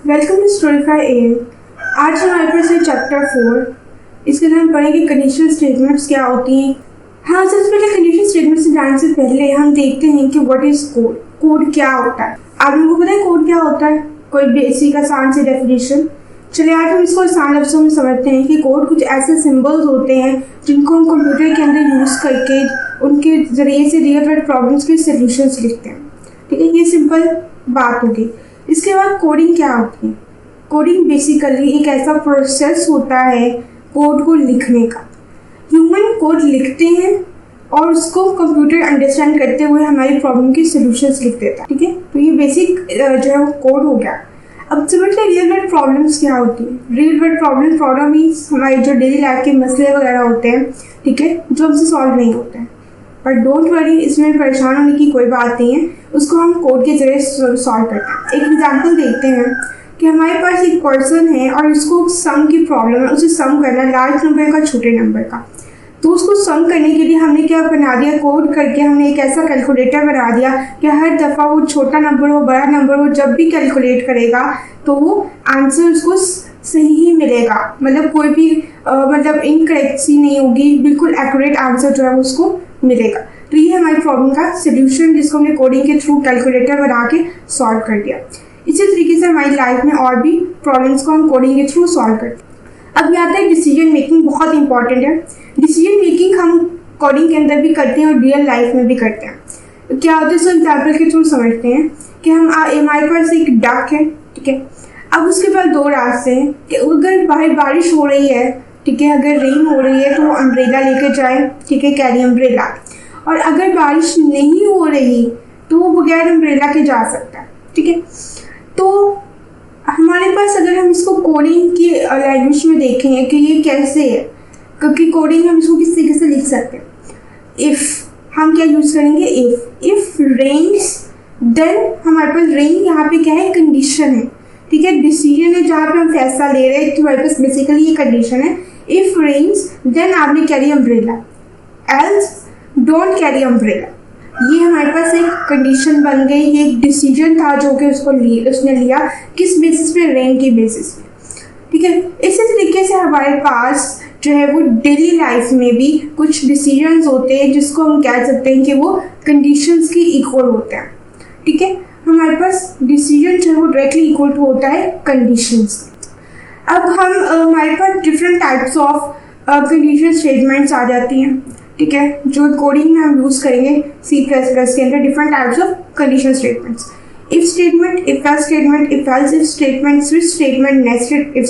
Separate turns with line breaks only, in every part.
Welcome to Storify ए। आज हमारे पास है चैप्टर 4। इसके अंदर हम पढ़ेंगे कंडीशनल स्टेटमेंट्स क्या होती हैं। हाँ, सबसे पहले कंडीशनल स्टेटमेंट से जानने से पहले हम देखते हैं कि व्हाट इज कोड। कोड क्या होता है? आप लोगों को पता है कोड क्या होता है? कोई बेसिक आसान सी डेफिनेशन। चलिए आज हम इसको आसान लफ्ज़ों में समझते हैं कि कोड कुछ ऐसे सिंबल्स होते हैं जिनको हम कंप्यूटर के अंदर यूज़ करके उनके ज़रिए से रियल वर्ल्ड प्रॉब्लम्स के सॉल्यूशंस लिखते हैं। ठीक है, ये सिंपल बात होगी। इसके बाद कोडिंग क्या होती है? कोडिंग बेसिकली एक ऐसा प्रोसेस होता है कोड को लिखने का। ह्यूमन कोड लिखते हैं और उसको कंप्यूटर अंडरस्टैंड करते हुए हमारी प्रॉब्लम के सॉल्यूशंस लिख देता है। ठीक है, तो ये बेसिक जो है वो कोड हो गया। अब समझते हैं रियल वर्ल्ड प्रॉब्लम्स क्या होती है। रियल वर्ल्ड प्रॉब्लम मीन्स हमारे जो डेली लाइफ के मसले वगैरह होते हैं, ठीक है, जो हमसे सॉल्व नहीं होते हैं। पर डोंट वरी, इसमें परेशान होने की कोई बात नहीं है, उसको हम कोड के जरिए सॉल्व करते हैं। एक एग्जांपल देखते हैं कि हमारे पास एक पर्सन है और उसको सम की प्रॉब्लम है, उसे सम करना है लार्ज नंबर का छोटे नंबर का। तो उसको सम करने के लिए हमने क्या बना दिया, कोड करके हमने एक ऐसा कैलकुलेटर बना दिया कि हर दफ़ा वो छोटा नंबर हो बड़ा नंबर हो, जब भी कैलकुलेट करेगा तो वो आंसर उसको सही ही मिलेगा। मतलब कोई भी मतलब इनकरेक्सी नहीं होगी, बिल्कुल एक्यूरेट आंसर जो है उसको मिलेगा। तो ये हमारी प्रॉब्लम का सोल्यूशन जिसको हमने कोडिंग के थ्रू कैलकुलेटर बना के सॉल्व कर दिया। इसी तरीके से हमारी लाइफ में और भी प्रॉब्लम्स को हम कोडिंग के थ्रू सॉल्व करते हैं। अब यहाँ तक डिसीजन मेकिंग बहुत इंपॉर्टेंट है। डिसीजन मेकिंग हम कोडिंग के अंदर भी करते हैं और रियल लाइफ में भी करते हैं। क्या होता है, सो एग्जाम्पल के थ्रू समझते हैं कि हमारे पास एक डक है, ठीक है। अब उसके पास दो रास्ते हैं कि अगर बाहर बारिश हो रही है, ठीक है, अगर रेन हो रही है तो वो अम्ब्रेला लेकर जाए, ठीक है, कैरी अम्ब्रेला। और अगर बारिश नहीं हो रही तो वो बगैर अम्ब्रेला के जा सकता है, ठीक है। तो हमारे पास अगर हम इसको कोडिंग की लैंग्वेज में देखें कि ये कैसे है, क्योंकि कोडिंग हम इसको किस तरीके से लिख सकते हैं। इफ़ हम क्या यूज़ करेंगे, इफ़ रेन्स देन हमारे पास रेन यहाँ पे क्या है, कंडीशन है, ठीक है, डिसीजन है जहाँ पे हम फैसला ले रहे हैं। तो हमारे पास बेसिकली ये कंडीशन है, इफ़ रेन्स देन आपने carry umbrella, else don't carry umbrella. ये हमारे पास एक कंडीशन बन गई, ये एक डिसीजन था जो कि उसने लिया किस बेसिस पे, रेन की बेसिस पे, ठीक है। इसी तरीके से हमारे पास जो है वो डेली लाइफ में भी कुछ डिसीजंस होते हैं जिसको हम कह सकते हैं कि वो कंडीशंस के इक्वल होते हैं, ठीक है। हमारे पास डिसीजन जो है वो डायरेक्टली इक्वल टू होता है कंडीशंस। अब हमारे पास different types of condition statements आ जाती हैं, ठीक है, जो कोडिंग में हम यूज़ करेंगे C++ के अंदर। Different types of condition statements, if statement, if else statement, if else if statement, switch statement, nested if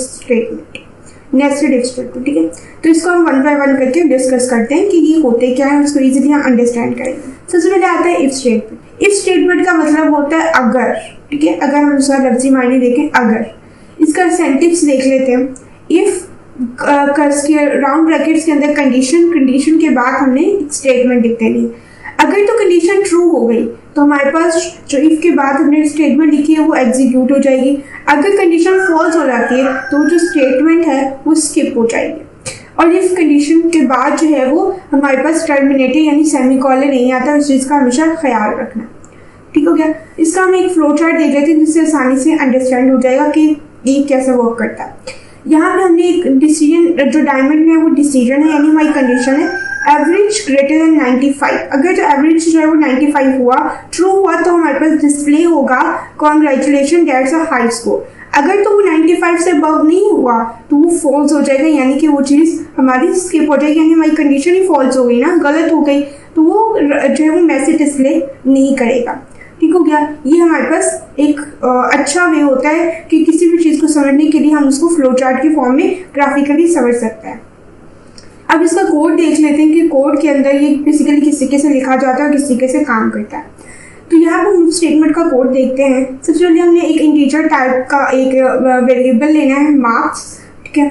statement, ठीक है। तो इसको हम वन बाय वन करके डिस्कस करते हैं कि ये होते क्या है, उसको इजीली हम अंडरस्टैंड करेंगे। सबसे पहले आता है इफ स्टेटमेंट। इफ स्टेटमेंट का मतलब होता है अगर, ठीक है, अगर हम उसका लफ्जी मायने देखें अगर। इसका सेंटेंस देख लेते हैं। इफ के राउंड ब्रैकेट्स के अंदर कंडीशन के बाद हमने स्टेटमेंट लिख देनी। अगर तो कंडीशन ट्रू हो गई तो हमारे पास जो इफ के बाद हमने स्टेटमेंट लिखी है वो एग्जीक्यूट हो जाएगी। अगर कंडीशन फॉल्स हो जाती है तो जो स्टेटमेंट है वो स्किप हो जाएगी। और इफ कंडीशन के बाद जो है वो हमारे पास टर्मिनेटेड यानी सेमीकोलन नहीं आता, उस चीज़ का हमेशा ख्याल रखना। ठीक हो गया। इसका हम एक फ्लो चार्ट देख लेते हैं जिससे आसानी से अंडरस्टैंड हो जाएगा कि ये कैसे वर्क करता है। यहाँ पे हमने एक डिसीजन, जो डायमंड में वो डिसीजन है यानी हमारी कंडीशन है एवरेज ग्रेटर देन 95। अगर जो एवरेज जो है वो 95 हुआ, ट्रू हुआ, तो हमारे पास डिस्प्ले होगा congratulation that's a high score. अगर तो वो 95 से अबव नहीं हुआ तो वो फॉल्स हो जाएगा, यानी कि वो चीज़ हमारी स्किप हो जाएगी, यानी हमारी कंडीशन ही फॉल्स हो गई ना, गलत हो गई, तो वो जो है वो मैसेज डिस्प्ले नहीं करेगा। ठीक हो गया। ये हमारे पास एक अच्छा वे होता है कि किसी भी चीज़ को समझने के लिए हम उसको फ्लो चार्ट की फॉर्म में ग्राफिकली समझ सकते हैं। अब इसका कोड देख लेते हैं कि कोड के अंदर ये बेसिकली किस तरीके से लिखा जाता है और किस तरीके से काम करता है। तो यहाँ पर हम स्टेटमेंट का कोड देखते हैं। सबसे पहले हमने एक इंटीजर टाइप का एक वेरिएबल लेना है, मार्क्स, ठीक है।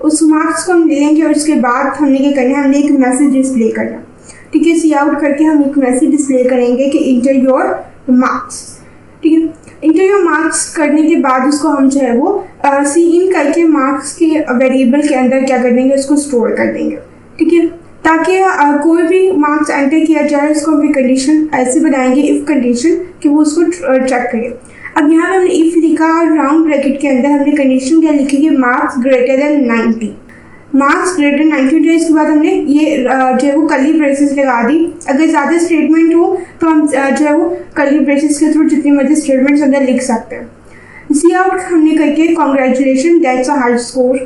उस मार्क्स को हम ले लेंगे और उसके बाद हमने क्या करना है, हमने एक मैसेज डिस्प्ले करना, ठीक है। सी आउट करके हम एक मैसेज डिस्प्ले करेंगे कि इंटर योर मार्क्स, ठीक है। इंटर योर मार्क्स करने के बाद उसको हम जो है वो सी इन करके मार्क्स के वेरिएबल के अंदर क्या कर देंगे, उसको स्टोर कर देंगे, ठीक है, ताकि कोई भी मार्क्स एंटर किया जाए उसको हम कंडीशन ऐसे बनाएंगे इफ कंडीशन कि वो उसको चेक करे। अब यहाँ पे हमने इफ लिखा और राउंड ब्रैकेट के अंदर हमने कंडीशन क्या लिखी कि marks greater than 90, marks greater 90 हो जाए। इसके बाद हमने ये जो है वो कर्ली ब्रेसेस लगा दी। अगर ज़्यादा स्टेटमेंट हो तो हम जो है वो कर्ली ब्रेसेस के थ्रू जितनी मर्जी स्टेटमेंट्स अंदर लिख सकते हैं। सी आउट हमने करके congratulation that's a high score,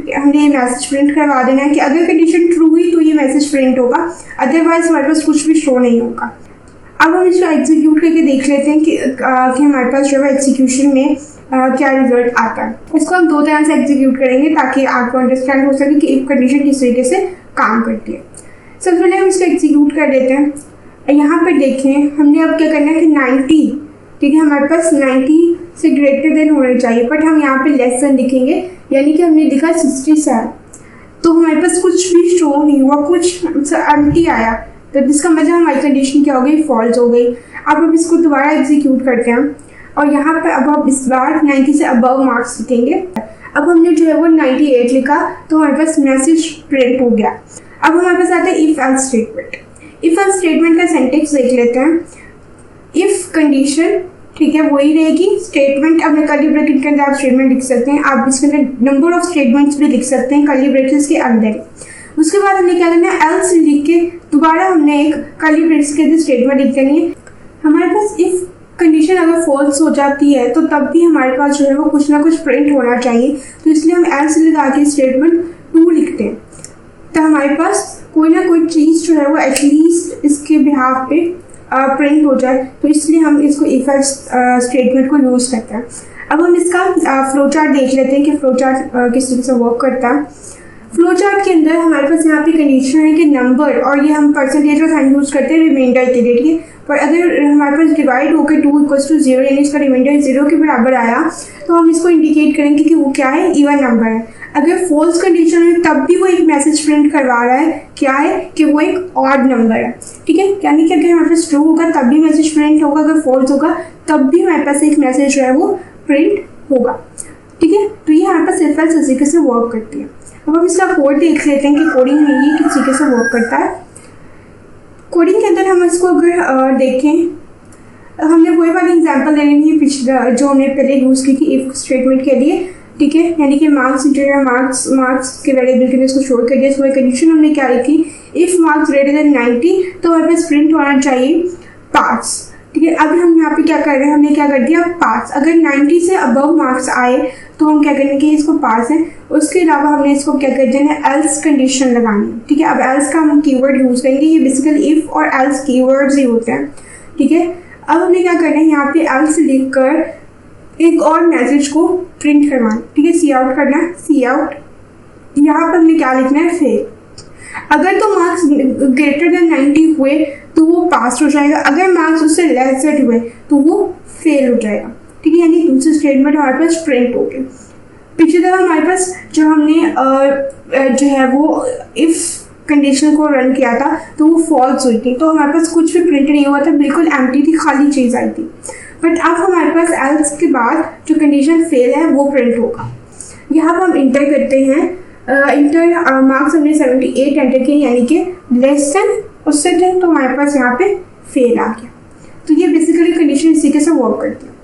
हमने ये मैसेज प्रिंट करवा देना है कि अगर कंडीशन ट्रू हुई तो ये मैसेज प्रिंट होगा, अदरवाइज हमारे पास कुछ भी शो नहीं होगा। अब हम इसको एग्जीक्यूट करके देख लेते हैं कि हमारे पास जो है एग्जीक्यूशन में क्या रिजल्ट आता है। इसको हम दो तरह से एग्जीक्यूट करेंगे ताकि आपको अंडरस्टैंड हो सके कि इफ कंडीशन किस तरीके से काम करती है। सबसे पहले हम इसको एग्जीक्यूट कर देते हैं। यहाँ पर देखें हमने अब क्या करना है कि 90, ठीक है, हमारे पास 90 से ग्रेटर देन होना चाहिए, बट हम यहाँ पे लेस देन लिखेंगे, यानी कि हमने लिखा 67, तो हमारे पास कुछ भी शो नहीं हुआ, कुछ एम्प्टी आया, तो जिसका मतलब हमारी कंडीशन क्या हो गई, फॉल्स हो गई। अब इसको दोबारा एग्जीक्यूट करते हैं और यहाँ पे अब हम इस बार 90 से अबव मार्क्स लिखेंगे। अब हमने जो है वो 98 लिखा तो हमारे पास मैसेज प्रिंट हो गया। अब हमारे पास आता है if else statement. If else statement का सेंटेक्स देख लेते हैं। इफ कंडीशन, ठीक है, वही रहेगी, स्टेटमेंट अपने कर्ली ब्रैकेट के अंदर आप स्टेटमेंट लिख सकते हैं, आप इसके अंदर नंबर ऑफ स्टेटमेंट्स भी लिख सकते हैं कर्ली ब्रैकेट्स के अंदर। उसके बाद हमने क्या करना है, एल्स लिख के दोबारा हमने एक कर्ली ब्रैकेट्स के अंदर स्टेटमेंट लिख देनी है। हमारे पास इफ कंडीशन अगर फॉल्स हो जाती है तो तब भी हमारे पास जो है वो कुछ ना कुछ प्रिंट होना चाहिए, तो इसलिए हम एल्स लगा के स्टेटमेंट 2 लिखते हैं, तो हमारे पास कोई ना कोई चीज़ जो है वो एटलीस्ट इसके बिहाफ पे प्रिंट हो जाए, तो इसलिए हम इसको इफ एल्स स्टेटमेंट को यूज़ करते हैं। अब हम इसका फ्लो चार्ट देख लेते हैं कि फ्लो चार्ट किस तरह से वर्क करता है। फ्लो चार्ट के अंदर हमारे पास यहाँ पे कंडीशन है कि नंबर, और ये हम परसेंटेज का साइन यूज़ करते हैं रिमाइंडर के लिए, ठीक है, पर अगर हमारे पास डिवाइड होकर 2 = 0 यानी इसका रिमाइंडर 0 के बराबर आया तो हम इसको इंडिकेट करेंगे कि वो क्या है, इवन नंबर है। अगर फॉल्स कंडीशन है तब भी वो एक मैसेज प्रिंट करवा रहा है, क्या है, कि वो एक ऑड नंबर है, ठीक है, यानी कि अगर हमारे पास ट्रू होगा तब भी मैसेज प्रिंट होगा, अगर फॉल्स होगा तब भी हमारे पास एक मैसेज जो है वो प्रिंट होगा, ठीक है। तो ये हमारे पास इफ एल्स इस तरीके से वर्क करती है। अब हम इसका कोड देख लेते हैं कि कोडिंग में ये किस तरीके से वर्क करता है। कोडिंग के अंदर हम इसको अगर देखें, हमने वही वाली एग्जांपल ले लेनी है पिछला जो हमने पहले यूज़ की थी इफ स्टेटमेंट के लिए, ठीक है, यानी कि मार्क्स इंटीरियर मार्क्स के वेरिएबल के लिए इसको स्टोर कर दिया। इसमें कंडीशन हमने क्या लिखी, इफ मार्क्स ग्रेटर देन 90 तो हमारे पास प्रिंट होना चाहिए पास, ठीक है। अब हम यहाँ पे क्या कर रहे हैं, हमने क्या कर दिया, पास। अगर 90 से अबव मार्क्स आए तो हम क्या करेंगे, इसको पास है। उसके अलावा हमने इसको क्या कर देना है, एल्स कंडीशन लगानी, ठीक है। अब एल्स का हम कीवर्ड यूज़ करेंगे, ये बेसिकली इफ और एल्स कीवर्ड्स ही होते हैं, ठीक है। अब हमने क्या करना है, यहाँ पे एल्स लिखकर एक और मैसेज को प्रिंट करवाना, ठीक है, सी आउट करना है, सी आउट। यहाँ पर हमने क्या लिखना है, फेल। अगर तो मार्क्स ग्रेटर देन 90 हुए तो वो पास हो जाएगा, अगर मार्क्स उससे लेस हुए तो वो फेल हो जाएगा, ठीक है, यानी दूसरी स्टेटमेंट हमारे पास प्रिंट हो गई। पिछली दफ़ा हमारे पास जो हमने जो है वो इफ़ कंडीशन को रन किया था तो वो फॉल्स हुई थी, तो हमारे पास कुछ भी प्रिंट नहीं हुआ था, बिल्कुल एम्प्टी थी, खाली चीज़ आई थी। बट अब हमारे पास एल्स के बाद जो कंडीशन फेल है वो प्रिंट होगा। यहाँ पर हम इंटर करते हैं, इंटर मार्क्स हमने 78 एंटर किए, यानी कि लेस देन उससे थे, तो हमारे पास यहाँ पे फेल आ गया। तो ये बेसिकली कंडीशन इसी तरीके से वर्क करती है।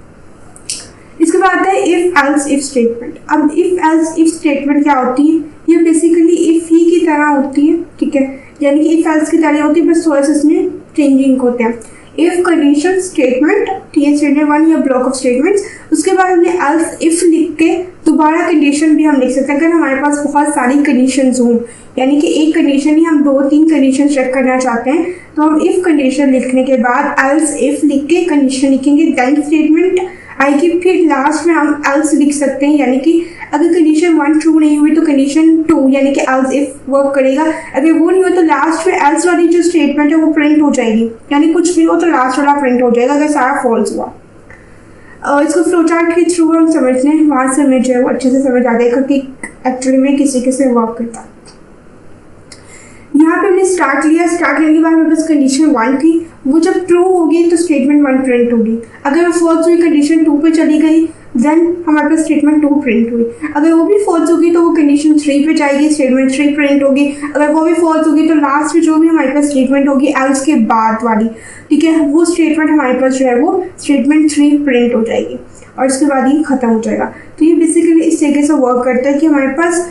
इसके बाद है इफ एल्स इफ स्टेटमेंट। अब इफ एल्स इफ स्टेटमेंट क्या होती है, ये बेसिकली इफ ही की तरह होती है, ठीक है, यानी कि इफ एल्स की तरह होती है, बस थोड़ा सा इसमें चेंजिंग होते हैं। इफ कंडीशन स्टेटमेंट, ठीक है, स्टेटमेंट 1 या ब्लॉक ऑफ स्टेटमेंट्स। उसके बाद हमने एल्स इफ लिख के दोबारा कंडीशन भी हम लिख सकते हैं। अगर हमारे पास बहुत सारी कंडीशंस हों, यानी कि एक कंडीशन ही हम 2-3 कंडीशन चेक करना चाहते हैं, तो हम इफ कंडीशन लिखने के बाद एल्स इफ लिख के कंडीशन लिखेंगे, देन स्टेटमेंट आएगी, फिर लास्ट में हम एल्स लिख सकते हैं, यानी कि अगर कंडीशन 1 ट्रू नहीं हुई तो कंडीशन 2 यानी कि एल्स इफ वर्क करेगा। अगर वो नहीं हो तो लास्ट में एल्स वाली जो स्टेटमेंट है वो प्रिंट हो जाएगी, यानी कुछ भी हो तो लास्ट वाला प्रिंट हो जाएगा अगर सारा फॉल्स हुआ। इसको फ्लो चार्ट के थ्रू हम समझते हैं, वहाँ से हमें जो है वो अच्छे से समझ आ जाएगा कि एक्चुअली में किसी कैसे वर्क करता है। यहाँ पे हमने स्टार्ट लिया, स्टार्ट लेने के बाद हमारे पास कंडीशन 1 थी, वो जब ट्रू होगी तो स्टेटमेंट 1 प्रिंट होगी। अगर वो फॉल्स हुई कंडीशन 2 पे चली गई देन हमारे पास स्टेटमेंट 2 प्रिंट हुई। अगर वो भी फॉल्स होगी तो वो कंडीशन 3 पे जाएगी, स्टेटमेंट 3 प्रिंट होगी। अगर वो भी फॉल्स होगी तो लास्ट में जो भी हमारे पास स्टेटमेंट होगी एल्स के बाद वाली, ठीक है, वो स्टेटमेंट हमारे पास जो है वो स्टेटमेंट 3 प्रिंट हो जाएगी। और उसके बाद ये ख़त्म हो जाएगा। तो ये बेसिकली इस तरीके से वर्क करता है कि हमारे पास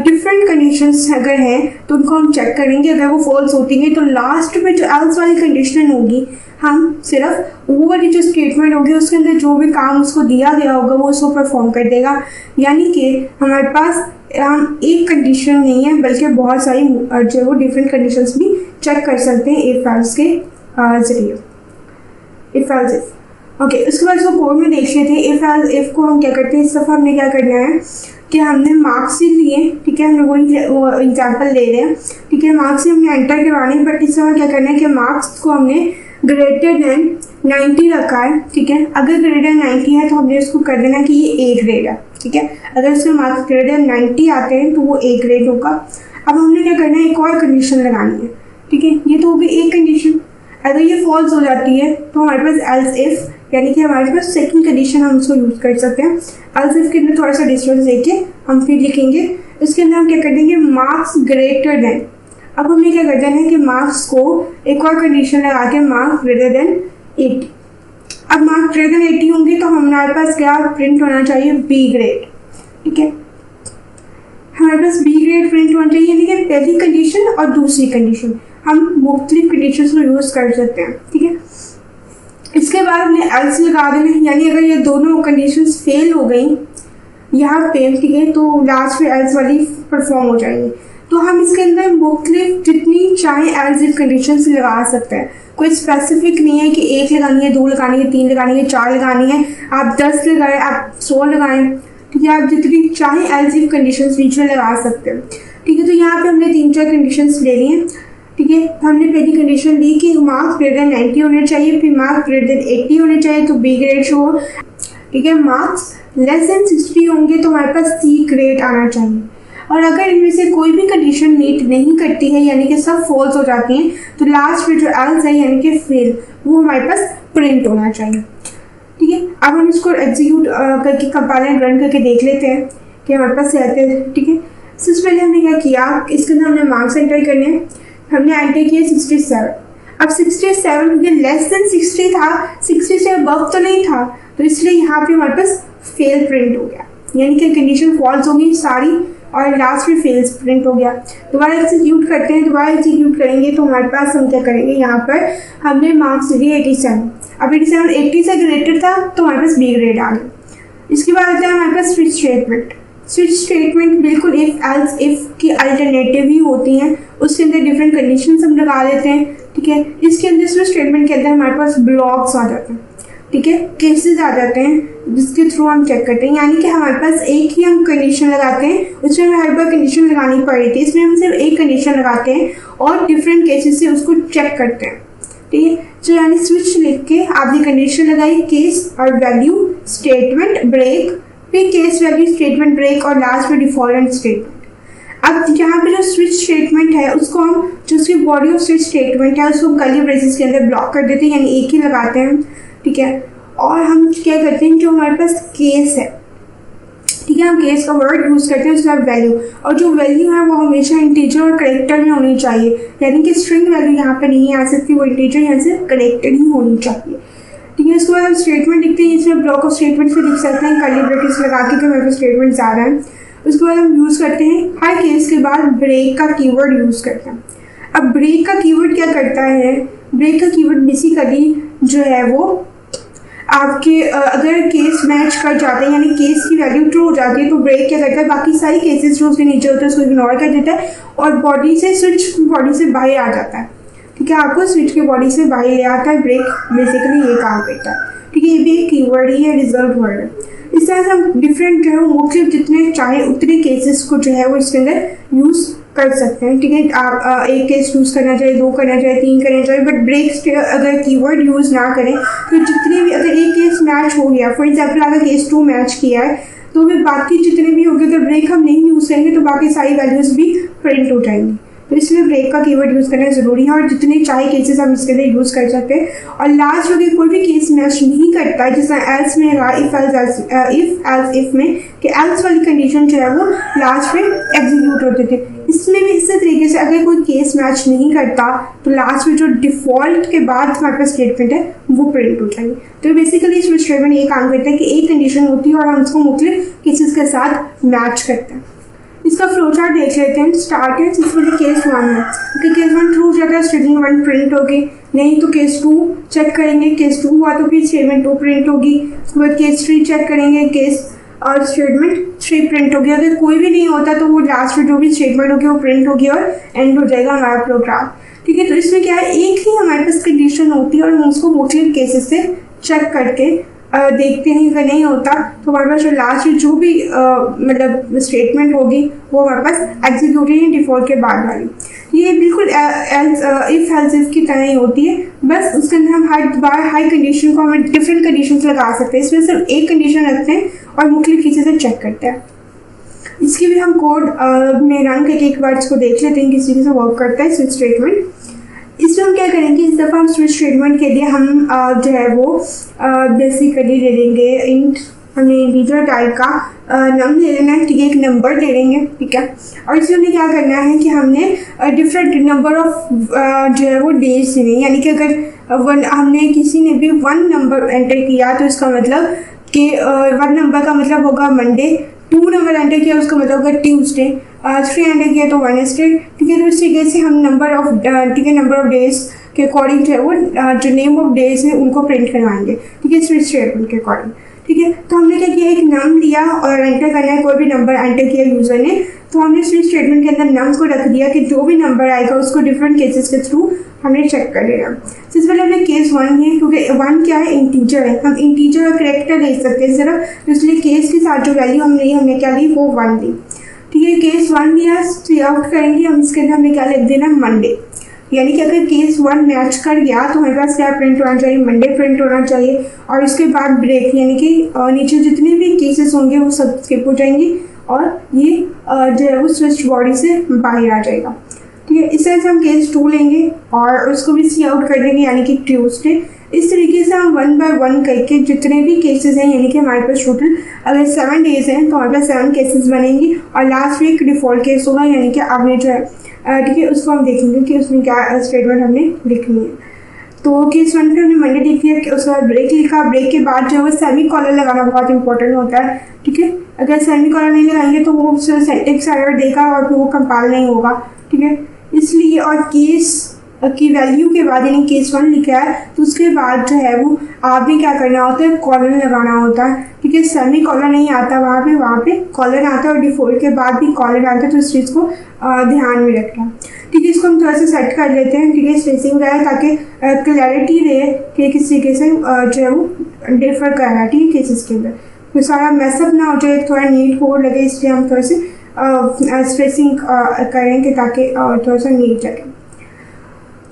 डिफरेंट कंडीशंस अगर हैं तो उनको हम चेक करेंगे, अगर वो फॉल्स होती हैं तो लास्ट में जो एल्स वाली कंडीशन होगी हम सिर्फ वो वाली जो स्टेटमेंट होगी उसके अंदर जो भी काम उसको दिया गया होगा वो उसको परफॉर्म कर देगा। यानी कि हमारे पास हम एक कंडीशन नहीं है बल्कि बहुत सारी जो है वो डिफरेंट कंडीशंस भी चेक कर सकते हैं इफ एल्स के जरिए। इफ एल्स इफ ओके, उसके बाद इसको कोड में देख लेते हैं। इफ को हम क्या करते हैं, इस दफ़ा हमने क्या करना है कि हमने मार्क्स ही लिए, ठीक है, हम लोग वो एग्जाम्पल ले रहे हैं, ठीक है, मार्क्स ही हमने एंटर करवाने हैं, बट इस दफ़ा क्या करना है कि मार्क्स को हमने ग्रेटर देन 90 रखा है, ठीक है। अगर ग्रेटर देन 90 है तो हमने उसको कर देना कि ये ए ग्रेड है, ठीक है। अगर उसके मार्क्स ग्रेटर देन 90 आते हैं तो वो ए ग्रेड होगा। अब हमने क्या करना है, एक और कंडीशन लगानी है, ठीक है। ये तो होगी एक कंडीशन। अगर ये फॉल्स हो जाती है तो हमारे पास एल्स इफ, यानी कि हमारे पास सेकंड कंडीशन हम उसको यूज़ कर सकते हैं। एल्स इफ के अंदर थोड़ा सा डिस्टेंस लेके हम फिर लिखेंगे, इसके अंदर हम क्या कर देंगे, मार्क्स ग्रेटर देन। अब हमें क्या कर देना है कि मार्क्स को एक और कंडीशन लगा के मार्क्स ग्रेटर देन 80। अब मार्क्स ग्रेटर देन 80 होंगे तो हमारे पास क्या प्रिंट होना चाहिए, बी ग्रेड, ठीक है। हमारे पास बी ग्रेड प्रिंट होना चाहिए, यानी कि पहली कंडीशन और दूसरी कंडीशन हम मुख्तलिफ कंडीशन को यूज़ कर सकते हैं, ठीक है। इसके बाद हमने एल्स लगा देना है, यानी अगर ये दोनों कंडीशंस फेल हो गई यहाँ पे, ठीक है, तो लास्ट में एल्स वाली परफॉर्म हो जाएंगी। तो हम इसके अंदर मुख्तलिफ जितनी चाहे एल्स इफ कंडीशंस लगा सकते हैं। कोई स्पेसिफिक नहीं है कि एक लगानी है, दो लगानी है, तीन लगानी है, चार लगानी है, आप 10 लगाएं, आप 100 लगाएं, ठीक है। आप जितनी चाहे एल्स इफ कंडीशंस बीच में लगा सकते हैं, ठीक है। तो यहाँ पे हमने 3-4 कंडीशंस ले ली हैं, ठीक है। हमने पहली कंडीशन ली कि मार्क्स ग्रेटर देन 90 होने चाहिए, फिर मार्क्स ग्रेटर देन 80 होने चाहिए तो बी ग्रेड शो, ठीक है। मार्क्स लेस देन 60 होंगे तो हमारे पास सी ग्रेड आना चाहिए। और अगर इनमें से कोई भी कंडीशन मीट नहीं करती है, यानी कि सब फॉल्स हो जाती हैं, तो लास्ट में जो एल्स है यानी कि फेल, वो हमारे पास प्रिंट होना चाहिए, ठीक है। अब हम इसको एग्जीक्यूट करके कंपाइल रन करके देख लेते हैं कि हमारे पास रहते हैं, ठीक है। सबसे पहले हमने क्या किया, इसके अंदर हमने मार्क्स एंटर करने हैं, हमने एंटर किया 67। अब 67 क्योंकि लेस देन 60 था, 60 से अबव तो नहीं था, तो इसलिए यहाँ पे हमारे पास फेल प्रिंट हो गया, यानी कि कंडीशन फॉल्स हो गई सारी और लास्ट में फेल्स प्रिंट हो गया। दोबारा एग्जीक्यूट करते हैं, दोबारा एग्जीक्यूट करेंगे तो हमारे पास हम क्या करेंगे, यहाँ पर हमने मार्क्स दिए 87। अब 87 80 से ग्रेटर था तो हमारे पास बी ग्रेड आ गया। इसके बाद आता है हमारे पास स्विच स्टेटमेंट। स्विच स्टेटमेंट बिल्कुल इफ एल्स इफ की अल्टरनेटिव ही होती हैं, उसके अंदर डिफरेंट कंडीशंस हम लगा देते हैं, ठीक है। इसके अंदर स्विच स्टेटमेंट के अंदर हमारे पास ब्लॉक्स आ जाते हैं, ठीक है, केसेस आ जाते हैं जिसके थ्रू हम चेक करते हैं। यानी कि हमारे पास एक ही हम कंडीशन लगाते हैं, उसमें हमें हर बार कंडीशन लगानी पड़ रही थी, इसमें हम सिर्फ एक कंडीशन लगाते हैं और डिफरेंट केसेस से उसको चेक करते हैं, ठीक है। तो यानी स्विच लिख के आपने कंडीशन लगाई, केस और वैल्यू स्टेटमेंट ब्रेक, फिर केस वैल्यू स्टेटमेंट ब्रेक और लास्ट में डिफॉल्ट स्टेटमेंट। अब यहाँ पे जो स्विच स्टेटमेंट है उसको हम, जो उसकी बॉडी ऑफ स्विच स्टेटमेंट है उसको हम कर्ली ब्रेसेस के अंदर ब्लॉक कर देते हैं, यानी एक ही लगाते हैं, ठीक है। और हम क्या करते हैं, जो हमारे पास केस है, ठीक है, हम केस का वर्ड यूज़ करते हैं, उसके बाद वैल्यू, और जो वैल्यू है वो हमेशा इंटीजर और करेक्टर में होनी चाहिए, यानी कि स्ट्रिंग वैल्यू यहाँ पे नहीं आ सकती, वो इंटीजर यहाँ से करेक्टेड ही होनी चाहिए, ठीक है। उसके बाद हम स्टेटमेंट लिखते हैं, इसमें ब्लॉक ऑफ स्टेटमेंट से लिख सकते हैं कर्ली ब्रैकेट्स लगा के कि हमारे पास स्टेटमेंट ज़्यादा है। उसके बाद हम यूज़ करते हैं हर केस के बाद ब्रेक का कीवर्ड यूज़ करते हैं। अब ब्रेक का कीवर्ड क्या करता है, ब्रेक का कीवर्ड बेसिकली जो है वो आपके अगर केस मैच कर जाते हैं, यानी केस की वैल्यू ट्रू हो जाती है, तो ब्रेक क्या करता है, बाकी सारी केसेस जो उसके नीचे होते हैं उसको इग्नोर कर देता है और बॉडी से, स्विच बॉडी से बाहर आ जाता है, ठीक है। आपको स्विच के बॉडी से बाहर ले आता है, ब्रेक बेसिकली ये काम करता है, ठीक है। ये भी एक कीवर्ड ही है, रिजर्व वर्ड है। इस तरह से हम डिफरेंट जो है मुख्तलिफ जितने चाहे उतने केसेस को जो है वो इसके अंदर यूज़ कर सकते हैं, ठीक है। आप एक केस यूज़ करना चाहिए, 2 करना चाहिए, 3 करना चाहिए, बट ब्रेक अगर कीवर्ड यूज़ ना करें तो जितने भी, अगर एक केस मैच हो गया, फॉर एग्जाम्पल अगर केस 2 मैच किया है तो फिर बाकी जितने भी होंगे, तो ब्रेक हम नहीं यूज़ करेंगे तो बाकी सारी वैल्यूज़ भी प्रिंट हो जाएंगी, तो इसलिए ब्रेक का कीवर्ड यूज़ करना ज़रूरी है और जितने चाहे केसेस हम इसके अंदर यूज़ कर सकते हैं। और लास्ट जो कि कोई भी केस मैच नहीं करता है, जैसे एल्स में रहा, इफ एल्स इफ में कि एल्स वाली कंडीशन जो है वो लास्ट में एग्जीक्यूट होते थे, इसमें भी इसी तरीके से अगर कोई केस मैच नहीं करता तो लास्ट में जो डिफ़ॉल्ट के बाद हमारे पास स्टेटमेंट है वो प्रिंट हो जाएगी। तो बेसिकली इसमें स्टेटमेंट ये काम करता है कि एक कंडीशन होती है और हम उसको मुख्तलिफ केसेस के साथ मैच करते हैं। इसका फ्लो चार्ट देख लेते हैं। स्टार्ट है सिंपली केस 1 में, क्योंकि केस 1 ट्रू जाता है स्टेटमेंट 1 प्रिंट होगी, नहीं तो केस 2 चेक करेंगे, केस 2 हुआ तो फिर स्टेटमेंट 2 प्रिंट होगी। उसके बाद केस 3 चेक करेंगे, केस और स्टेटमेंट 3 प्रिंट होगी। अगर कोई भी नहीं होता तो वो लास्ट में जो भी स्टेटमेंट होगी वो प्रिंट होगी और एंड हो जाएगा हमारा प्रोग्राम। ठीक है, तो इसमें क्या है, एक ही हमारे पास कंडीशन होती है और हम उसको मुख्तलिफ केसेस से चेक करके देखते हैं। अगर नहीं होता तो हमारे पास जो लास्ट में जो भी मतलब स्टेटमेंट होगी वो हमारे पास एग्जीक्यूट है डिफ़ॉल्ट के बाद वाली। ये बिल्कुल इफ एल्स इफ की तरह ही होती है, बस उसके अंदर हम हर बार हर कंडीशन को हम डिफरेंट कंडीशन लगा सकते हैं। इसमें सिर्फ एक कंडीशन रखते हैं और मुख्तलिफ चीज़ें से चेक करते हैं। इसकी भी हम कोड में रन करके एक बार इसको देख लेते हैं किस तरीके से वर्क करता है स्विच स्टेटमेंट। इसमें हम क्या करेंगे, इस दफ़ा हम स्विच स्टेटमेंट के लिए हम जो है वो बेसिकली ले लेंगे इंट, हमने इंटीजर टाइप का नम ले लेना है, ठीक है, एक नंबर ले लेंगे, ठीक है। और इसमें हमें क्या करना है कि हमने डिफरेंट नंबर ऑफ जो है वो डेज लेने, यानी कि अगर हमने किसी ने भी 1 नंबर एंटर किया तो इसका मतलब कि 1 नंबर का मतलब होगा मंडे, 2 नंबर एंटर किया उसका मतलब होगा ट्यूसडे, 3 एंटर किया तो वेडनेसडे, ठीक है। तो इस तरीके से हम नंबर ऑफ ठीक है नंबर ऑफ डेज के अकॉर्डिंग जो है वो जो नेम ऑफ डेज है उनको प्रिंट करवाएंगे, ठीक है, स्विच स्टेटमेंट के अकॉर्डिंग। ठीक है, तो हमने क्या किया, एक नम लिया और एंटर करना है, कोई भी नंबर एंटर किया यूज़र ने, तो हमने स्विच स्टेटमेंट के अंदर नम्स को रख दिया कि जो भी नंबर आएगा उसको डिफरेंट केसेस के थ्रू हमने चेक कर लेना। सबसे पहले हमने केस 1 लिया, क्योंकि 1 क्या है, इंटीजर है, हम इंटीजर और करेक्टर ले सकते हैं सिर्फ, तो इसलिए केस के साथ जो वैल्यू हमने क्या ली वो 1 ली। ठीक है, केस 1 लिया, सी आउट करेंगे हम, इसके अंदर हमें क्या लिख देना, मंडे, यानी कि अगर केस 1 मैच कर गया तो हमारे पास क्या प्रिंट होना चाहिए, मंडे प्रिंट होना चाहिए। और उसके बाद ब्रेक, यानी कि नीचे जितने भी केसेस होंगे वो सब स्किप हो जाएंगे और ये जो है वो स्विच बॉडी से बाहर आ जाएगा। ठीक है, इस तरह से हम केस 2 लेंगे और उसको भी सी आउट कर देंगे, यानी कि ट्यूसडे। इस तरीके से हम 1 बाय 1 करके जितने भी केसेस हैं, यानी कि हमारे पास टोटल अगर 7 डेज हैं तो हमारे पास 7 केसेस बनेंगी और लास्ट वीक डिफ़ॉल्ट केस होगा, यानी कि आपने जो है ठीक है उसको हम देखेंगे कि उसमें क्या स्टेटमेंट हमने लिखनी है। तो केस 1 पे हमने मंडे लिख लिया, उसके बाद ब्रेक लिखा, ब्रेक के बाद जो है वो सेमी कॉलर लगाना बहुत इंपॉर्टेंट होता है। ठीक है, अगर सेमी कॉलर नहीं लगाएंगे तो वो सिंटैक्स एरर देगा और फिर वो कंपाइल नहीं होगा। ठीक है, इसलिए और केस की वैल्यू के बाद यानी केस 1 लिखा है तो उसके बाद जो है वो आपने क्या करना होता है, कॉलर लगाना होता है। ठीक है, सेमी कॉलर नहीं आता वहाँ पे कॉलर आता है और डिफ़ॉल्ट के बाद भी कॉलर आता है, तो इस चीज़ को ध्यान में रखना। ठीक है, इसको हम थोड़ा सा सेट कर लेते हैं, ठीक है, स्पेसिंग रहे ताकि क्लैरिटी रहे कि किस तरीके से जो है वो डिफर कर रहा है, ठीक है, केसेस के अंदर कोई सारा मैसअप ना हो जाए, थोड़ा नीट कोड लगे, इसलिए हम थोड़े से स्पेसिंग करेंगे ताकि थोड़ा सा नीट लगे।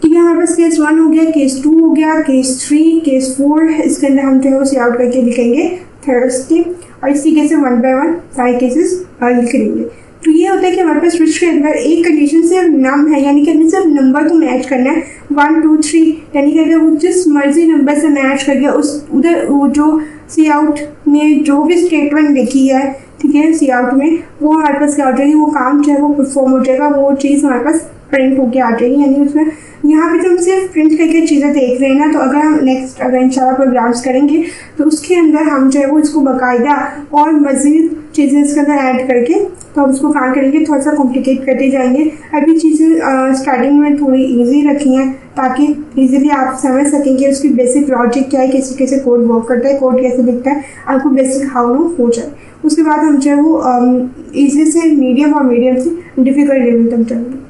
ठीक है, हमारे पास केस 1 हो गया, केस 2 हो गया, केस 3, केस 4, इसके अंदर हम जो है उसे आउट करके लिखेंगे थर्सडे और इसी तरीके से 1 बाय 1 सारे केसेस लिख लेंगे। तो ये होता है कि हमारे पास स्विच के अंदर एक कंडीशन सिर्फ नम है, यानी कि हमें सिर्फ नंबर को मैच करना है 1 2 3, यानी कि अगर वो जिस मर्जी नंबर से मैच कर गया उस उधर वो जो सी आउट में जो भी स्टेटमेंट लिखी है, ठीक है, सी आउट में वो हमारे पास क्या हो जाएगी, वो काम जो है वो परफॉर्म हो जाएगा, वो चीज़ हमारे पास प्रिंट होके आ जाएगी। यानी उसमें यहाँ पे तो हम सिर्फ प्रिंट करके चीज़ें देख रहे हैं ना, तो अगर हम नेक्स्ट अगर इंशाल्लाह प्रोग्राम्स करेंगे तो उसके अंदर हम जो है वो इसको बाकायदा और मज़ीद चीज़ें इसके अंदर ऐड करके तो हम उसको काम करेंगे, थोड़ा सा कॉम्प्लिकेट करते जाएंगे। अभी चीज़ें स्टार्टिंग में थोड़ी ईजी रखी हैं ताकि ईजीली आप समझ सकें कि उसकी बेसिक लॉजिक क्या है, कैसे कैसे कोड वर्क करता है, कोड कैसे दिखता है, आपको बेसिक हाउ नो हो जाए। उसके बाद हम जो है वो ईजी से मीडियम और मीडियम से डिफ़िकल्ट लेवल तक चलेंगे।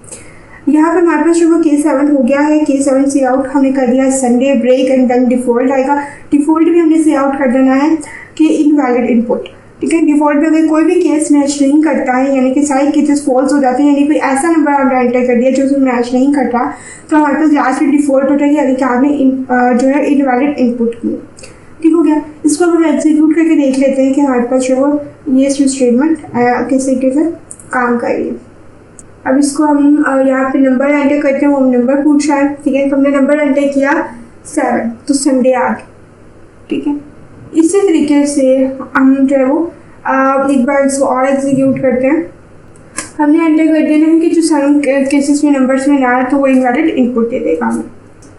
यहाँ पे हमारे पास जो वो केस 7 हो गया है, केस 7 सी आउट हमने कर दिया, Sunday break and then default आएगा। डिफ़ॉल्ट भी हमने सी आउट कर देना है कि इनवैलिड इनपुट। ठीक है, डिफ़ॉल्ट में अगर कोई भी केस मैच नहीं करता है, यानी कि सारे केसेस फॉल्स हो जाते हैं, यानी कोई ऐसा नंबर आपने एंटर कर दिया जो उसमें मैच नहीं करता, तो हमारे पास लास्ट में डिफ़ॉल्ट हो जाएगी, यानी कि आपने जो है इनवैलिड इनपुट किया। ठीक हो गया, इसको हम एग्जीक्यूट करके देख लेते हैं कि हमारे पास जो ये स्टेटमेंट किस तरीके से काम कर रही है। अब इसको हम यहाँ पे नंबर एंटर करते हैं, वो नंबर पूछ रहा है, ठीक है। तो हमने नंबर एंटर किया 7, तो संडे आ गया, ठीक है। इसी तरीके से हम जो है वो एक बार इसको और एग्जीक्यूट करते हैं। हमने एंटर कर देना है कि जो सम केसेस में नंबर्स में ना आए तो वो इनवैलिड इनपुट दे देगा हमें।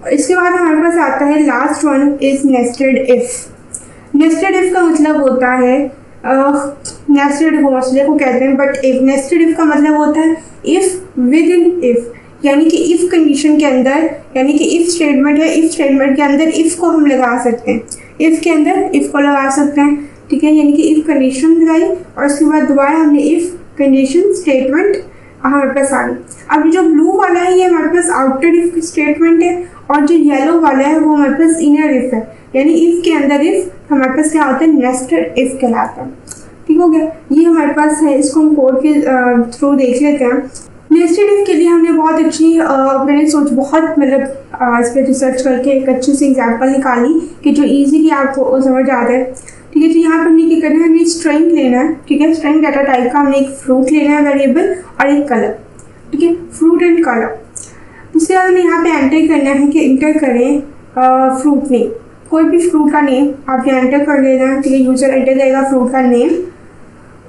और इसके बाद हमारे पास आता है last one is nested if. Nested if का मतलब होता है नेस्टेड घोंसले को कहते हैं, बट इफ नेस्टेड इफ का मतलब होता है इफ विद इन इफ, यानी कि इफ कंडीशन के अंदर, यानी कि इफ स्टेटमेंट है, इफ स्टेटमेंट के अंदर इफ को हम लगा सकते हैं, इफ के अंदर इफ को लगा सकते हैं, ठीक है। यानी कि इफ कंडीशन लगाई और उसके बाद दोबारा हमने इफ कंडीशन स्टेटमेंट हमारे पास आ गई। अब जो ब्लू वाला है ये हमारे पास आउटर इफ स्टेटमेंट है, और जो येलो वाला है वो हमारे पास इनर इफ है, यानी इफ के अंदर इफ हमारे पास क्या होता है, नेस्टेड इफ कहलाता है, ठीक हो गया। ये हमारे पास है, इसको हम कोड के थ्रू देख लेते हैं। नेस्टेड इफ के लिए हमने बहुत अच्छी मैंने बहुत मतलब इस पर रिसर्च करके एक अच्छी सी एग्जाम्पल निकाली कि जो ईजीली आपको समझ आता है, ठीक है। तो यहाँ पर हमने क्या करना है, हमें स्ट्रिंग लेना है, ठीक है। स्ट्रिंग डाटा टाइप का हमने एक फ्रूट लेना है वेरिएबल और एक कलर, ठीक है, फ्रूट एंड कलर। उसके बाद हमें यहाँ पे एंटर करना है कि इंटर करें फ्रूट नेम, कोई भी फ्रूट का नेम आप यहाँ एंटर कर लेना है, ठीक है। यूजर एंटर करेगा फ्रूट का नेम,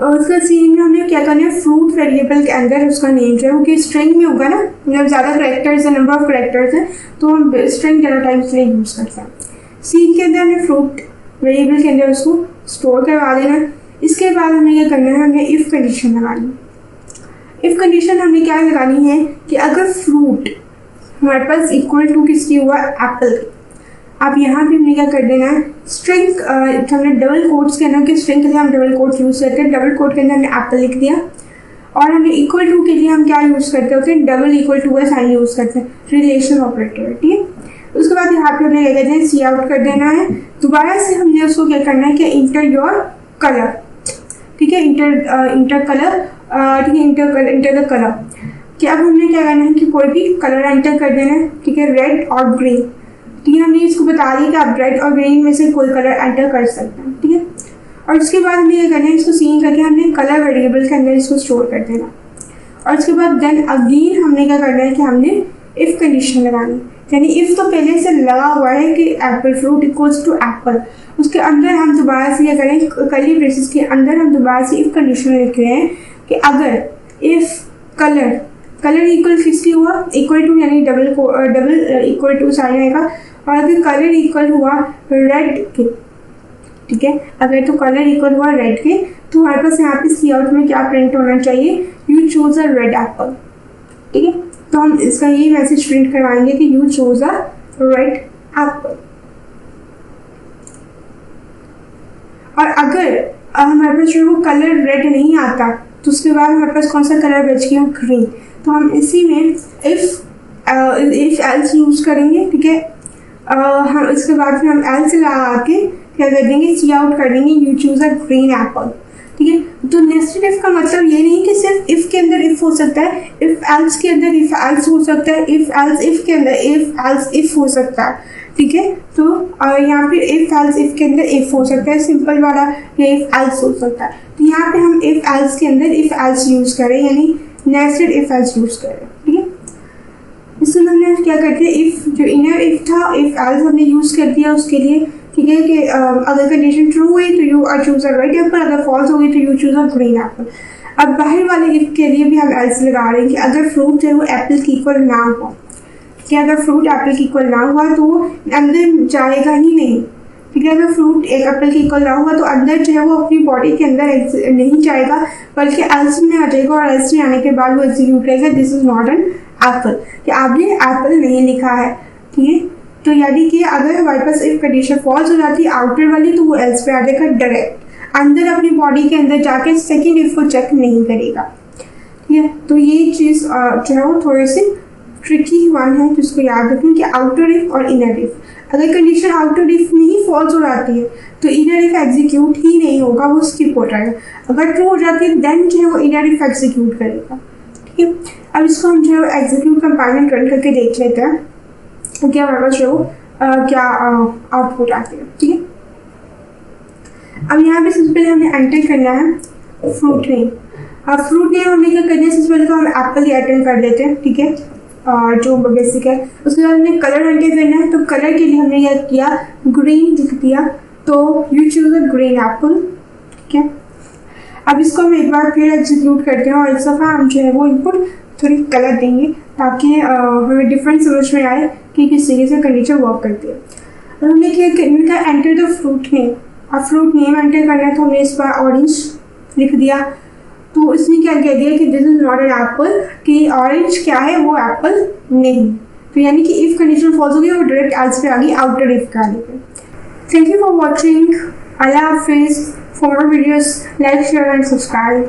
और उसका सीन में हमने क्या करना है, फ्रूट वेरिएबल के अंदर उसका नेम जो है वो कि स्ट्रिंग में होगा ना, मतलब ज़्यादा करेक्टर्स है, नंबर ऑफ करेक्टर्स है, तो हम स्ट्रिंग डाटा टाइप के लिए यूज़ करते हैं। सीन के अंदर हमें फ्रूट वेरिएबल के अंदर उसको स्टोर करवा देना। इसके बाद हमें क्या करना है, हमें इफ़ कंडीशन लगानी है। इफ़ कंडीशन हमने क्या लगानी है कि अगर फ्रूट हमारे पास इक्वल टू किसकी हुआ, एप्पल। अब यहाँ भी हमने क्या कर देना है, स्ट्रिंग हमने डबल कोट्स के अंदर, कि स्ट्रिंग के लिए हम डबल कोट यूज़ करते हैं, डबल कोट के अंदर हमने एप्पल लिख दिया। और हमें इक्वल टू के लिए हम क्या यूज़ करते होते हैं, डबल इक्वल टू का साइन यूज़ करते हैं, रिलेशन ऑपरेटर, ठीक है। उसके बाद यहाँ पे हमने क्या कहते हैं, सी आउट कर देना है। दोबारा से हमने उसको क्या करना है कि इंटर योर कलर, ठीक है, इंटर कलर, ठीक है, इंटर द कलर। कि अब हमने क्या करना है कि कोई भी कलर एंटर कर देना है, ठीक है, रेड और ग्रीन, ठीक है। हमने इसको बता दिया कि आप रेड और ग्रीन में से कोई कलर एंटर कर सकते हैं, ठीक है। और उसके बाद हमें क्या करना है, इसको सीन करके हमने कलर वेरिएबल के अंदर इसको स्टोर कर देना। और उसके बाद देन अगेन हमने क्या करना है कि हमने इफ़ कंडीशन लगानी, यानी इफ़ तो पहले से लगा हुआ है कि apple fruit equals to apple, उसके अंदर हम दोबारा से क्या करें, कर्ली ब्रेसेस के अंदर हम दोबारा से इफ़ कंडीशन लिख रहे हैं कि अगर इफ़ कलर इक्वल किसकी हुआ, इक्वल टू, यानी डबल इक्वल टू साइन आएगा। और अगर कलर इक्वल हुआ रेड के, ठीक है, अगर तो कलर इक्वल हुआ रेड के, तो हमारे पास यहाँ पे सी आउट में क्या प्रिंट होना चाहिए, you choose a red Apple, ठीक है। तो हम इसका ये मैसेज प्रिंट करवाएंगे कि you choose a red Apple. और अगर हमारे पास जो वो कलर रेड नहीं आता, तो उसके बाद हमारे पास कौन सा कलर बच गया, ग्रीन। तो हम इसी में इफ एल्स यूज करेंगे, ठीक है। हम इसके बाद फिर हम एल्स लगा के क्या कर देंगे, सी आउट कर देंगे, you choose a green Apple, ठीक है। तो नेस्टेड इफ का मतलब ये नहीं कि सिर्फ इफ के अंदर इफ हो सकता है, इफ एल्स के अंदर इफ एल्स हो सकता है, इफ एल्स इफ के अंदर इफ एल्स इफ हो सकता है, ठीक है। तो यहाँ पे इफ एल्स इफ के अंदर इफ हो सकता है, सिंपल वाला, या इफ एल्स हो सकता है। तो यहाँ पे हम इफ एल्स के अंदर इफ एल्स यूज करें, यानी नेस्टेड इफ एल्स यूज करें, ठीक है। इसमें हमने क्या करते हैं, इफ जो इनर इफ था, इफ एल्स हमने यूज कर दिया उसके लिए, ठीक है, कि अगर कंडीशन ट्रू हुई तो you choose a red Apple, अगर फॉल्स हो गई तो you choose a green Apple. अब बाहर वाले इफ के लिए भी हम एल्स लगा रहे हैं कि अगर फ्रूट जो है वो एप्पल की इक्वल ना हो, कि अगर फ्रूट एप्पल की इक्वल ना हुआ तो वो अंदर जाएगा ही नहीं, ठीक है। अगर फ्रूट एक एप्पल की इक्वल ना हुआ तो अंदर जो है वो अपनी बॉडी के अंदर नहीं जाएगा, बल्कि एल्स में आ जाएगा, और एल्स में आने के बाद वो एग्जीक्यूट करेगा, this is not an apple, कि आपने एप्पल नहीं लिखा है, ठीक है। तो यानी कि अगर हमारे पास इफ कंडीशन फॉल्स हो जाती है आउटर वाली, तो वो एल्स पे आ जाएगा डायरेक्ट, अंदर अपनी बॉडी के अंदर जाके सेकेंड इफ को चेक नहीं करेगा, ठीक है। तो ये चीज़ जो है वो थोड़ी सी ट्रिकी वन है, जिसको याद रखें कि आउटर इफ और इनर इफ, अगर कंडीशन आउटर इफ में ही फॉल्स हो जाती है तो इनर इफ एग्जीक्यूट ही नहीं होगा, वो स्किप हो जाएगा। अगर ट्रू हो जाती है देन जो है वो इनर इफ एग्जीक्यूट करेगा, ठीक है। अब इसको हम जो है एग्जीक्यूट कंपाइल रन करके देख लेते हैं तो क्या हमारे पास जो क्या आउटपुट आती है, ठीक है। अब यहाँ पे सबसे पहले हमें एंटर करना है फ्रूट नेम। अब फ्रूट नेम हमने क्या करना है, सबसे पहले तो हम एप्पल ही अटेंड कर लेते हैं, ठीक है, जो बेसिक है। उसके बाद हमने कलर हंटे करना है, तो कलर के लिए हमने क्या किया, ग्रीन लिख दिया, तो you choose a green Apple, ठीक है। अब इसको हम एक बार फिर एग्जीक्यूट करते हैं और इस दफ़ा हम जो है वो इनपुट थोड़ी गलत देंगे ताकि हमें डिफरेंस समझ में आए कि किस तरीके से कंडीशन वर्क करती है। और हमने क्या एंटर द फ्रूट नेम, अब फ्रूट नेम एंटर करना है, तो हमने इस पर ऑरेंज लिख दिया, तो इसने क्या कह दिया कि this is not an apple, कि ऑरेंज क्या है, वो एप्पल नहीं। तो यानी कि इफ कंडीशन फॉल्स हो गई, वो डायरेक्ट एल्स पे आ गई, आउटर इफ का आ गई। थैंक यू फॉर वॉचिंग, अल्लाह हाफिज़। For more videos, like, share and subscribe.